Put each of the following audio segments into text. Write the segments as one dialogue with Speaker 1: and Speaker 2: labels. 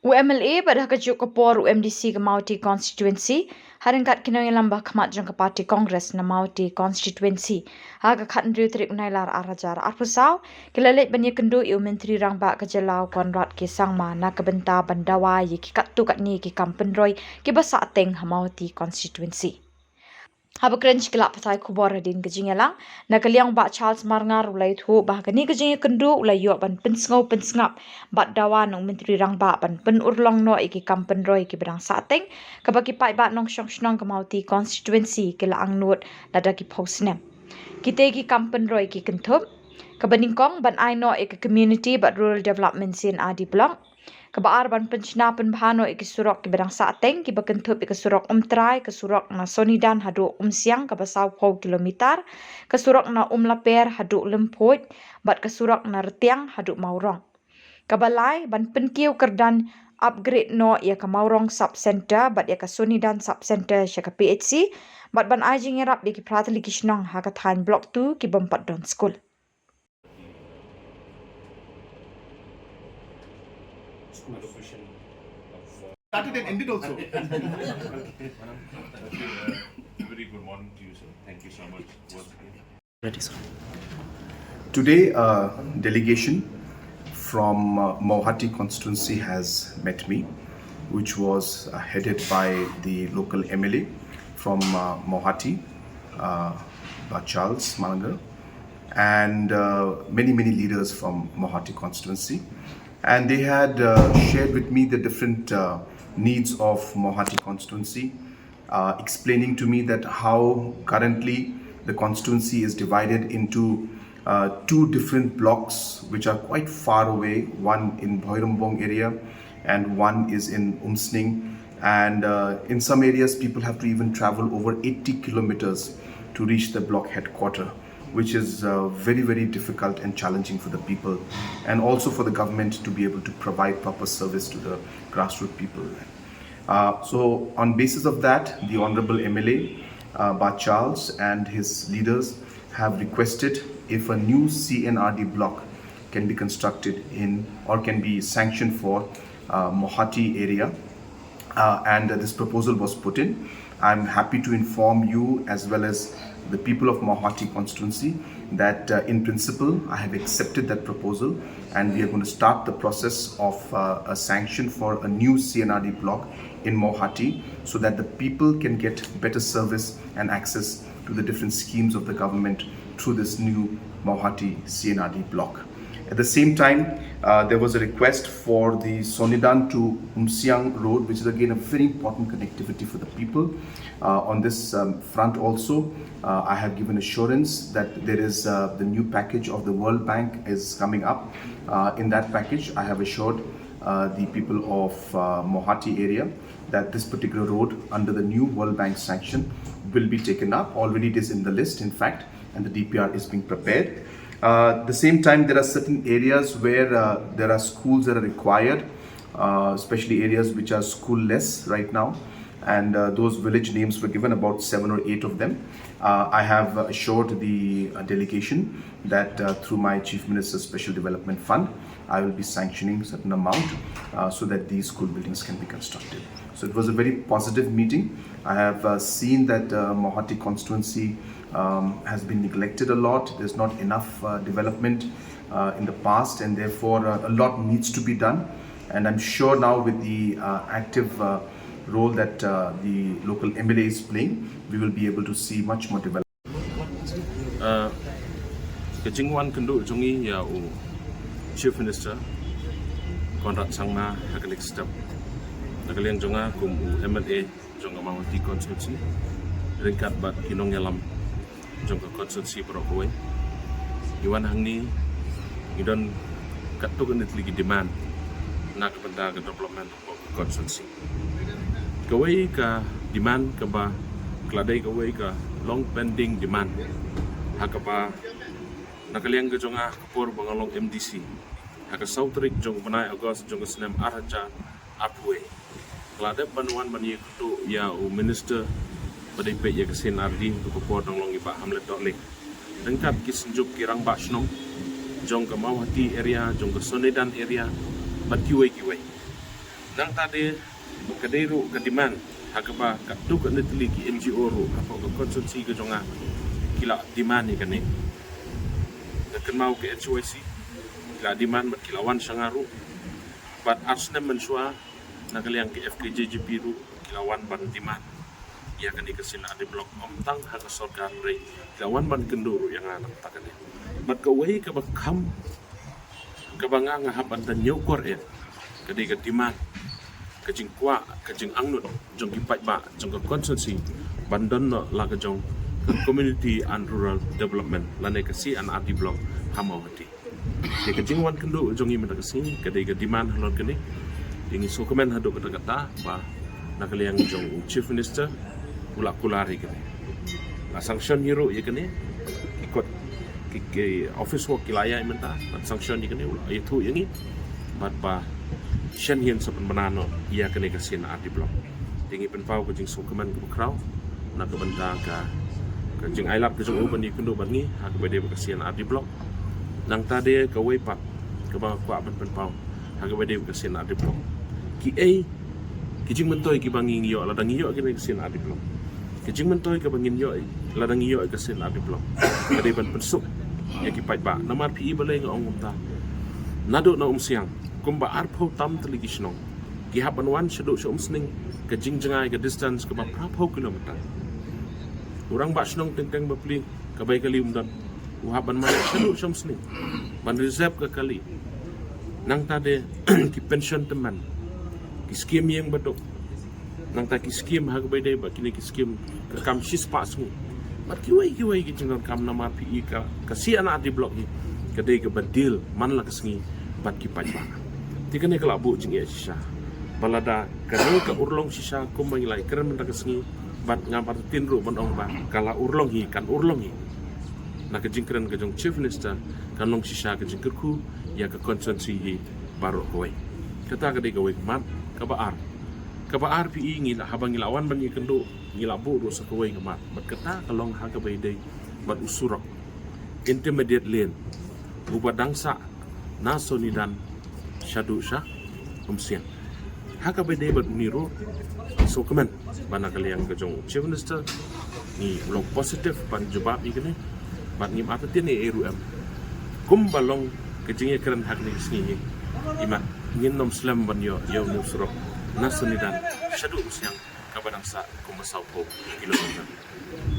Speaker 1: UMLA pada kejuk Khubor MDC Mawhati Constituency ryngkat Nongialam hakhmat jong parti Kongres na Mawhati Constituency haga katne tarik Nailar arajar arpusau kilalet banya Kynduh Myntri Rangbah ke Jylla Conrad ke Sangma na ke bynta dawa ki katto katne ki Kam Pynroi ki Sahteng Mawhati Constituency. Haba kren ladpathai Khubor din ke Nongialam na kaliang Bah Charles Marngar ulai thu bah kani ke Kynduh ulai yo ban pensngap bat dawa nong Myntri Rangbah ban urlong no iki Kam Pynroi ki bedang Sahteng ke bagi pai bat Nongshong Shnong ke Mawhati Constituency ke laang nut lada ki posnem kita ki Kam Pynroi ki Kynduh ke beningkong ban aino iki community bat rural development C&RD blok ke baar ban penchna penbahano iki Surok ki bedang Sahteng ki Kynduh iki Surok Umtrai ke Surok na Sonidan siang ke basau pau kilometer ke Surok na laper hadu lemput bat ke Surok na retiang hadu Mawrong kabalai ban penkiu kerdan upgrade no ia ke Mawrong Sub Centre bat ia ke Sonidan Sub-Centre ke PHC bat ban ai jingerap di ki pratali ki Shillong hakhmat blok 2 ki bompat don school.
Speaker 2: Started and ended also.
Speaker 3: Very good morning to you, sir. Thank you so much once again.
Speaker 2: Today, a delegation from Mawhati Constituency has met me, which was headed by the local MLA from Mawhati, Bah Charles Marngar, and many leaders from Mawhati Constituency. And they had shared with me the different needs of Mawhati Constituency, explaining to me that how currently the constituency is divided into two different blocks which are quite far away, one in Bhoirambong area and one is in Umsning, and in some areas people have to even travel over 80 kilometers to reach the block headquarters, which is very difficult and challenging for the people and also for the government to be able to provide proper service to the grassroots people. So on basis of that, the Honorable MLA, Bah Charles and his leaders have requested if a new C&RD block can be constructed in or can be sanctioned for Mawhati area, and this proposal was put in. I'm happy to inform you as well as the people of Mawhati constituency that in principle I have accepted that proposal, and we are going to start the process of a sanction for a new C&RD block in Mawhati so that the people can get better service and access to the different schemes of the government through this new Mawhati C&RD block. At the same time, there was a request for the Sonidan to Umsiang road, which is again a very important connectivity for the people. On this front also, I have given assurance that there is the new package of the World Bank is coming up. In that package, I have assured the people of Mawhati area that this particular road under the new World Bank sanction will be taken up. Already it is in the list, in fact, and the DPR is being prepared. At the same time, there are certain areas where there are schools that are required, especially areas which are school-less right now, and those village names were given, about 7 or 8 of them. I have assured the delegation that through my Chief Minister's Special Development Fund, I will be sanctioning a certain amount so that these school buildings can be constructed. So it was a very positive meeting. I have seen that Mawhati constituency has been neglected a lot. There's not enough development in the past, and therefore a lot needs to be done. And I'm sure now with the active role that the local MLA is playing, we will be able to see much more development.
Speaker 3: Kejingwan Kynduh jongi ya Chief Minister Conrad Sangma hakalik step nakaliang jonga kum MLA jonga Mawhati Constituency ryngkat bat Nongialam jonga konstitusi Perokowai iwan hangni idon katto kan ligi demand nak benda ke development konstitusi kawai ka demand ka ba kladai kawai ka long pending demand hakapa nakaliang ke jonga Khubor bangalong MDC haka sautrik jong banai agos jong senem araja apwe kladep banuan bani kutu ya minister badai pe ya ke C&RD untuk Khubor nang longi ba hamlet dolek dengkat kisenjuk kirang ba Shnong jong ke Mawhati area jong ke Sonidan area bat kiwai nang tadi kadiru kadiman hakaba katto katne ki NGO ro apa ke konsumsi ke jonga kila diman ni kani kan mau ke HYC kila diman mat kilawan sangaru bat asne mensua nakaliang ke FKJGP ru kilawan ban diman ya kani kesin adi blok omtang haka sorgan rei kilawan ban Kynduh yang anak takane bat kawai ke bakam ke banga ngahap dan nyokor ya kadi ke diman kajing kwa kajing angnut jong kipat ba jong konsumsi bandon no la ka jong community and rural development lane ka C&RD block Mawhati ke kajing wan Kynduh jong i mata kasi kadai ka demand halor kani dingi sokomen hado kata kata ba nakaliang jong chief minister ulak kulari kani la sanction hero ye kani ikut ke office work kilaya imenta sanction ni kani ulak itu yangi bat ba Shen hian saban banano ia kene ka C&RD block tingi penpau ko jing sokeman ko kraw na ko banta ka jing ailap ko jing open ni Kynduh bangi ha ko bede ka C&RD block nang tade ka wei pak ka ba kwa ban penpau ha ko bede ka C&RD block ki ki jing mentoi ki bangi yo la dang yo kene ka C&RD block ki jing mentoi ka bangin yo la dang yo ka C&RD block kade ban pensuk ya ki pai ba namar pi balai ngong umta nado na siang kumba arpo tam teligi Shillong ki haban wan shaduk shom sning ke jingjangai ke distance ke berapa kilometer orang ba Shillong teng-teng bapli ke bai kali umdan haban mana shaduk shom sning ban reserve ke kali nang tade ki pension teman ki skim yang betuk nang ta ki skim ha bai dai ba kini ki skim ke kam sis pas ngu bat ki wai ki jingron kam nama pi ka C&RD block ni ke dai ke badil man la kesengi bat ki pai ba tikane kala bu jing ya sisa balada kane ka urlong sisa ko mangilai keren mentak sengi bat ngampar tinru bonong ba kala urlong hi kan urlong hi na ke jing keren ke jong chief minister kan long sisa ke jing kerku ya ke constituency hi baro kowe kata ke de kowe mat ka baar pi ingin habang ilawan ban Kynduh ngila bu ro sa kowe mat bat kata kalong ha ka bai dei bat usurok intermediate lane ubadangsa na Sonidan Sub-Centre umsian haka bede bat uniro so kemen bana kaliang kejong chief minister ni ulong positif ban jawab ikene ban ngim atatin ni RUM kum balong kejing keren hak ni sini ima ngin nom slam ban yo no surok na Sonidan Sub-Centre umsian kabadang sa kumasau po kilometer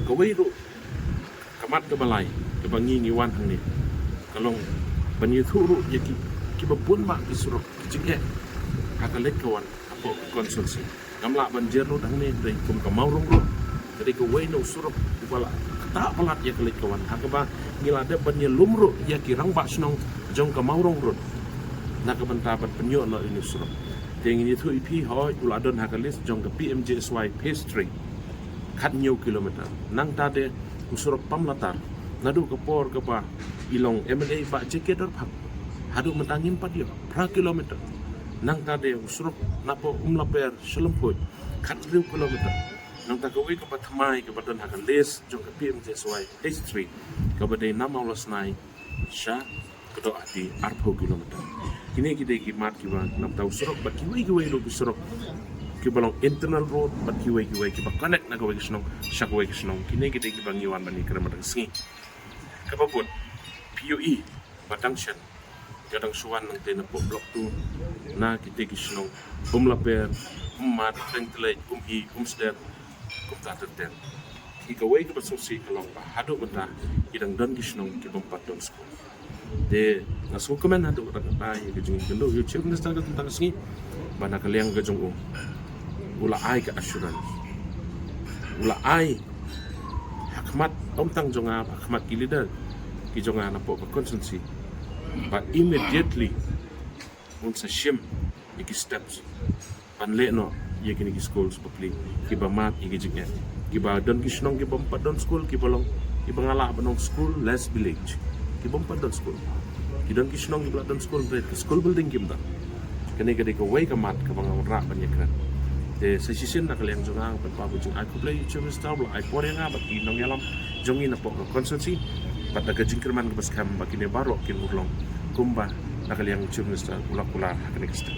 Speaker 3: kawai ro kamat ke balai ke bangi ngiwan hang ni kalong ban yithuru yaki kibapun mak di Surok jike hakalek kawan apa konsumsi gamla banjir ro dang ne dai kum ka Mawrong ro dari ke wei no Surok bala tak pelat ya kalek kawan hakaba ngilade bannya lumro ya ki Rangbah Shnong jong ka Mawrong ro nak ka bentabat penyo no ini Surok teng ini thu ipi hoi uladon hakalis jong ka PMJSY phase 3 khat nyo kilometer nang tade Surok pamlatar nadu ka por ka ba ilong MLA ba jeke dor phak hadu mentangin 4 dia per kilometer nang tade Surok napo umlaper Shillong kat 3 kilometer nang ta kawai ke patmai ke badan hakan les jong ke PMJSY H3 ke badai 16 nai sha kedo ati 4 kilometer kini kita kimat kiba nam tahu Surok bat kiwai lo Surok ki balong internal road bat kiwai ki ba connect na kawai Shnong sha kawai Shnong kini kita ki bangiwan bani kerama singi kapapun PUE batangsian kadang suan nang tena blok tu na kita ki Shillong laper mat tengtlei hi sdet taten ki kawai ke basungsi kalong ba hadu benda idang don ki Shillong ki bompat don school de nasu komen hadu kata ya ke jing Kynduh yu chief minister ka tentang singi bana kaliang ke jong ula ai ka assurance ula ai hakhmat omtang jonga hakhmat ki leader ki jonga na po constituency but immediately unsa shim iki steps panle no ye kini ki schools popli ki ba mat iki jingen ki ba don ki Shnong ki bompat don school ki bolong ki bangala banong school less village ki bompat don school ki don ki Shnong ki don school bread ki school building kim da kene gade ko way ka mat ka bang ra ban ye kran de sa sisin na kaliang jongang pan pa bujing ai kuplay chum stable ai por nga ba ki Nongialam jongi na po constituency pat daga jingkerman ke baskam bakine barok kin urlong kumba nakaliang chum minister ulak-ulak kene kesta